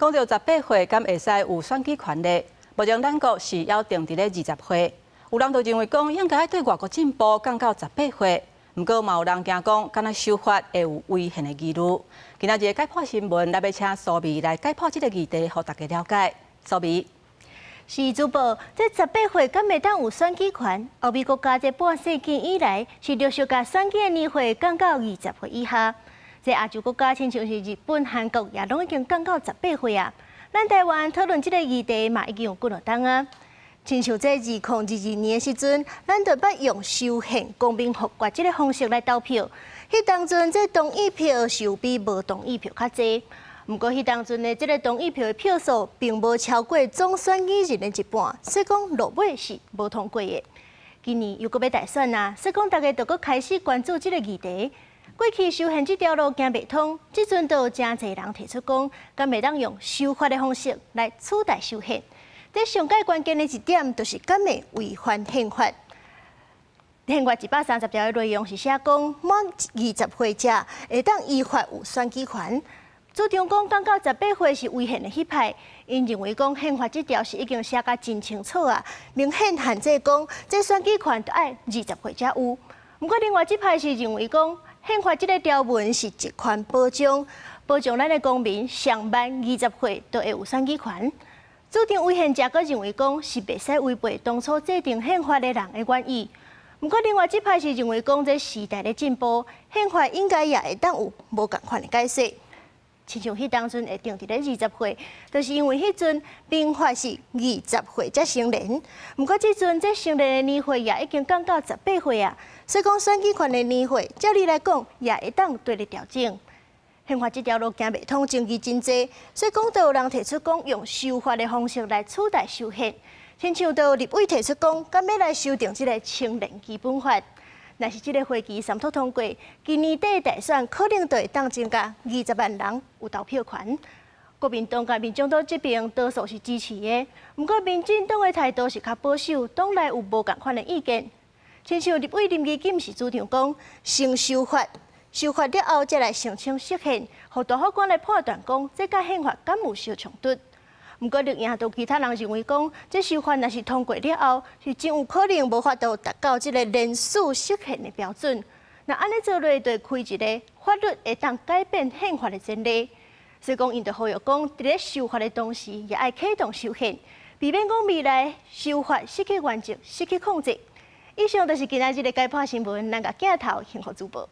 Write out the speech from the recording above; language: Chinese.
讲到18岁，敢会使有选举权利？目前咱国是要定伫咧20岁。有人就认为讲应该对外国进步降到18岁，不过嘛有人惊讲，敢若修法会有违宪的疑虑。今仔日解剖新闻，咱要请苏眉来解剖这个议题，互大家了解。苏眉。 是主播，这18岁敢会当有选举权？欧美国家这半世纪以来，是陆续将选举的年岁降到20岁以下。这亚洲国家，亲像是日本、韩国，也拢已经降到18岁啊。咱台湾讨论这个议题嘛，已经有几落档啊。亲像这2022年的时阵，咱就捌用修宪、公平合法这个方式来投票。迄当阵这同意票是比无同意票较济。 不过，迄当阵的这个同意票的票数，并无超过总选举人的一半，所以讲落尾是无通过的。今年又搁要大选啊，所以讲大家就搁开始关注这个议题。过去修宪这条路行袂通，即阵都有真侪人提出讲，敢袂当用修法的方式来取代修宪。这上界关键的一点，就是敢会违反宪法。宪法130条的内容是写讲，满20岁者会当依法有选举权。 主张讲降到18岁是违宪的迄派，因认为讲宪法这条是已经写甲真清楚啊，明显限制讲这选举权都爱20岁才有。不过另外一派是认为讲宪法这个条文是一款保障咱的公民上满20岁都会有选举权。主张违宪者阁认为讲是袂使违背当初制定宪法的人的原意。不过另外一派是认为讲这时代的进步，宪法应该也会当有无共款的解释。 亲像迄当阵会定伫咧20岁，就是因为迄阵民法是20岁才成年。不过即阵这成年的年岁也已经降到18岁啊，所以讲选举权的年岁，照理来讲也会当对咧调整。宪法这条路行袂通，争议真多，所以讲都有人提出讲用修法的方式来取代修宪。亲像都有立委提出讲，敢要来修订这个青年基本法。 若是这个会期三读通过，今年底大选可能就会当增加20万人有投票权。国民党甲民众党这边多数是支持的，不过民进党的态度是较保守，党内有无共款的意见。亲像立委林义锦是主张讲，先修法，修法了后再来申请释宪，互大法官来判断讲，这甲宪法敢有相冲突。 不过，绿营同其他人认为讲，这修法若是通过了后，是真有可能无法度达到这个连署释宪的标准。那安尼做落，就开一个法律会当改变宪法的前例。所以讲，因就呼吁讲，伫咧修法的同时，也爱启动修宪，避免讲未来修法失去原则、失去控制。以上就是今仔日的解剖新闻，咱个镜头幸福主播。